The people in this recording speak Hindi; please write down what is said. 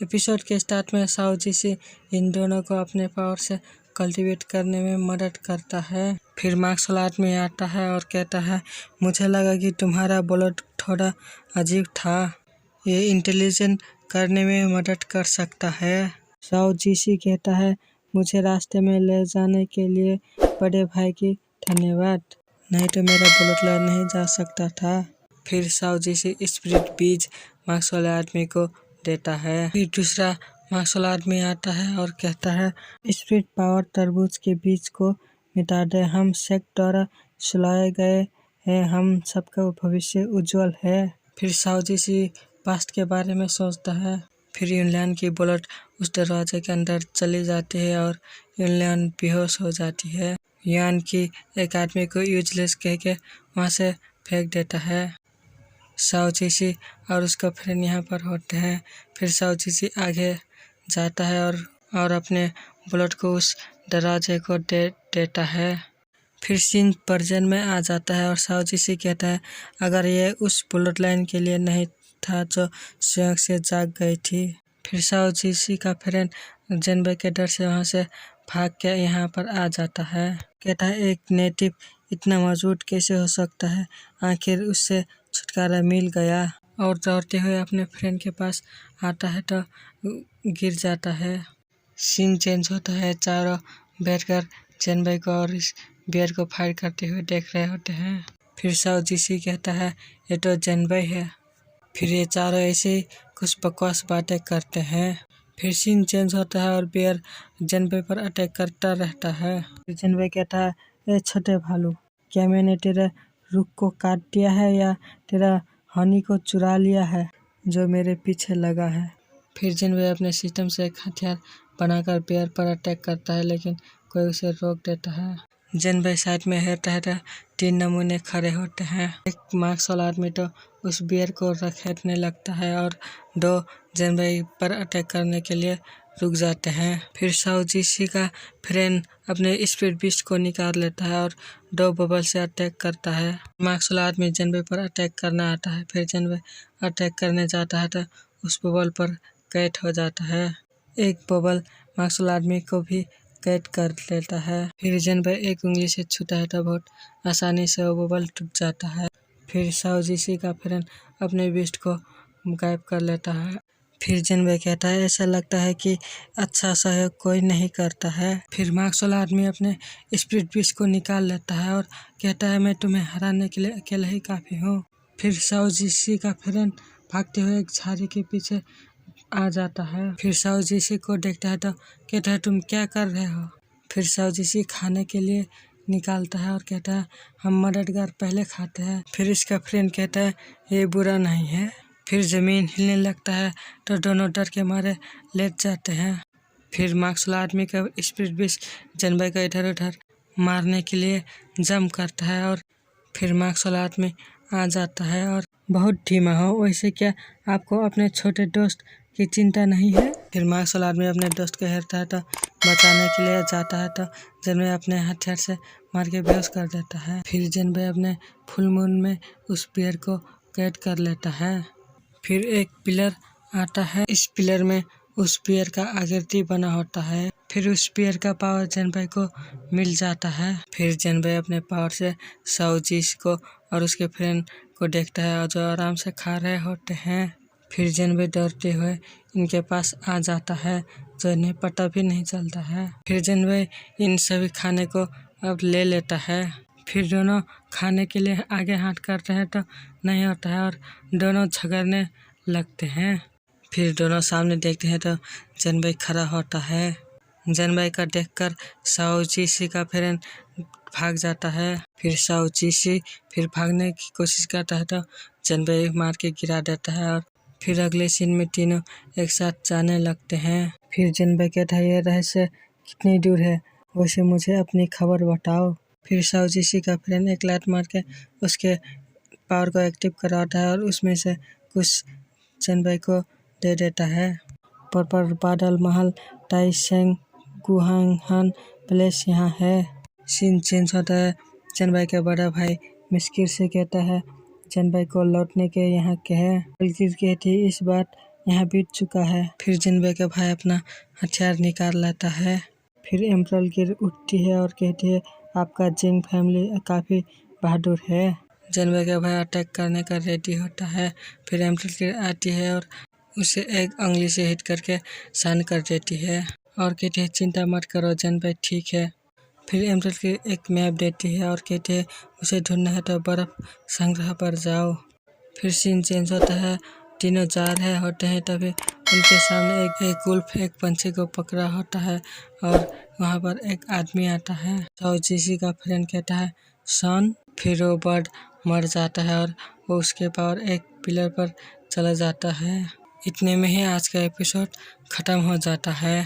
एपिसोड के स्टार्ट में साओ जिसी इन दोनों को अपने पावर से कल्टीवेट करने में मदद करता है। फिर मार्शल आर्ट में आता है और कहता है, मुझे लगा कि तुम्हारा बुलेट थोड़ा अजीब था, ये इंटेलिजेंट करने में मदद कर सकता है। साओ जिसी कहता है, मुझे रास्ते में ले जाने के लिए बड़े भाई की धन्यवाद, नहीं तो मेरा बुलेट ले नहीं जा सकता था। फिर साओ जिसी स्पिरिट बीज मार्शल आदमी को देता है। फिर दूसरा मार्शल आदमी आता है और कहता है, स्पिरिट पावर तरबूज के बीज को मिटा दे, हम सेक्ट द्वारा सुलाए गए हैं, हम सबका भविष्य उज्जवल है। फिर साओ जिसी पास्ट के बारे में सोचता है। फिर युनलिन की बुलेट उस दरवाजे के अंदर चली जाती है और युनलिन बेहोश हो जाती है। यान की एक आदमी को यूजलेस कह के वहाँ से फेंक देता है। साओ जिसी और उसका फ्रेंड यहाँ पर होते हैं। फिर साओ जिसी आगे जाता है और अपने बुलेट को उस दरवाजे को दे देता है। फिर सीन वर्जन में आ जाता है और साओ जिसी कहता है, अगर ये उस बुलेट लाइन के लिए नहीं था जो स्वयं से जाग गई थी। फिर साओ जिसी का फ्रेंड जेनबे के डर से वहाँ से भाग के यहाँ पर आ जाता है। कहता है, एक नेटिव इतना मजबूत कैसे हो सकता है, आखिर उससे छुटकारा मिल गया। और दौड़ते हुए अपने फ्रेंड के पास आता है तो गिर जाता है। सीन चेंज होता है, चारों बैठकर जेनबे को और इस बियर को फाइट करते हुए देख रहे होते हैं। फिर साओ जिसी कहता है, ये तो जेनबे है। फिर ये चारों ऐसे ही कुछ बकवास बातें करते हैं। फिर सीन चेंज होता है और बियर जेनबे पर अटैक करता रहता है। फिर जेनबे कहता है, ए छोटे भालू, क्या मैंने तेरे रुख को काट दिया है या तेरा हनी को चुरा लिया है जो मेरे पीछे लगा है। फिर जेनबे अपने सिस्टम से एक हथियार बनाकर बियर पर अटैक करता है, लेकिन कोई उसे रोक देता है। जेनबे साइड में रहता है, 3 नमूने खड़े होते हैं। एक मार्शल आदमी तो उस बियर को रखेटने लगता है और 2 जेनबे पर अटैक करने के लिए रुक जाते हैं। फिर साओ जिसी का फ्रेंड अपने स्पिरिट बीस्ट को निकाल लेता है और 2 बबल से अटैक करता है। मार्शल आदमी जेनबे पर अटैक करना आता है। फिर जेनबे अटैक करने जाता है तो उस बबल पर कैद हो जाता है। एक बबल मार्शल आदमी को भी कैद कर लेता है। फिर जेनबे एक उंगली से छूता है तो बहुत आसानी से वो बबल टूट जाता है। फिर साओ जिसी का फ्रेंड अपने बीस्ट को गायब कर लेता है। फिर जेनबे कहता है, ऐसा लगता है कि अच्छा सहयोग कोई नहीं करता है। फिर मार्शल आदमी अपने स्पिरिट बीस्ट को निकाल लेता है और कहता है, मैं तुम्हें हराने के लिए अकेला ही काफ़ी हूँ। फिर साओ जिसी का फ्रेंड भागते हुए एक झाड़ी के पीछे आ जाता है। फिर साओ जिसी को देखता है तो कहता है, तुम क्या कर रहे हो। फिर साओ जिसी खाने के लिए निकालता है और कहता है, हम मददगार पहले खाते हैं। फिर इसका फ्रेंड कहता है, ये बुरा नहीं है। फिर ज़मीन हिलने लगता है तो दोनों डर के मारे लेट जाते हैं। फिर मार्शल आदमी का स्पिरिट बीस्ट जेनबे को इधर उधर मारने के लिए जंप करता है और फिर मार्शल आदमी आ जाता है और बहुत धीमा हो, वैसे क्या आपको अपने छोटे दोस्त की चिंता नहीं है। फिर मार्शल आदमी अपने दोस्त को हेरता है तो बचाने के लिए जाता है तो जेनबे अपने हथियार से मार के बेहोश कर देता है। फिर जेनबे अपने फुल मून में उस बियर को कैद कर लेता है। फिर एक पिलर आता है, इस पिलर में उस बियर का आकृति बना होता है। फिर उस बियर का पावर जेनबे को मिल जाता है। फिर जेनबे अपने पावर से साओ जिसी को और उसके फ्रेंड को देखता है और जो आराम से खा रहे होते हैं। फिर जेनबे डरते हुए इनके पास आ जाता है, जो इन्हें पता भी नहीं चलता है। फिर जेनबे इन सभी खाने को अब ले लेता है। फिर दोनों खाने के लिए आगे हाथ करते हैं तो नहीं होता है और दोनों झगड़ने लगते हैं। फिर दोनों सामने देखते हैं तो जेनबे खड़ा होता है। जेनबे का देखकर साओ जिसी का फ्रेंड भाग जाता है। फिर साओ जिसी फिर भागने की कोशिश करता है तो जेनबे मार के गिरा देता है और फिर अगले सीन में तीनों एक साथ जाने लगते हैं। फिर जेनबे कहता है, ये रहस्य कितनी दूर है, वैसे मुझे अपनी खबर बताओ। फिर साओ जिसी का फ्रेंड एक लात मार के उसके पावर को एक्टिव कराता है और उसमें से कुछ जेनबे को दे देता है। पर बादल महल ताइसेंग गुहांगहान प्लेस यहाँ है। सीन चेंज होता है, जेनबे का बड़ा भाई मुश्किल से कहता है जेनबे को लौटने के यहाँ कहे। बल्कि कहती इस बात यहाँ बीत चुका है। फिर जिनबे का भाई अपना हथियार निकाल लेता है। फिर एम्परल गिर उठती है और कहती है आपका जिंग फैमिली काफ़ी बहादुर है। जिनबे का भाई अटैक करने का रेडी होता है। फिर एम्परल गिर आती है और उसे एक उंगली से हिट करके शांत कर देती है और कहती है चिंता मत करो जिनबे ठीक है। फिर एम्परल गिर एक मैप देती है और कहती है उसे ढूंढना है तो बर्फ संग्रह पर जाओ। फिर सीन चेंज होता है, तीनों जा रहे होते हैं, तभी उनके सामने एक वुल्फ एक पंछी को पकड़ा होता है और वहाँ पर एक आदमी आता है। तो जीसी का फ्रेंड कहता है सन। फिर वो बर्ड मर जाता है और वो उसके पावर एक पिलर पर चला जाता है। इतने में ही आज का एपिसोड खत्म हो जाता है।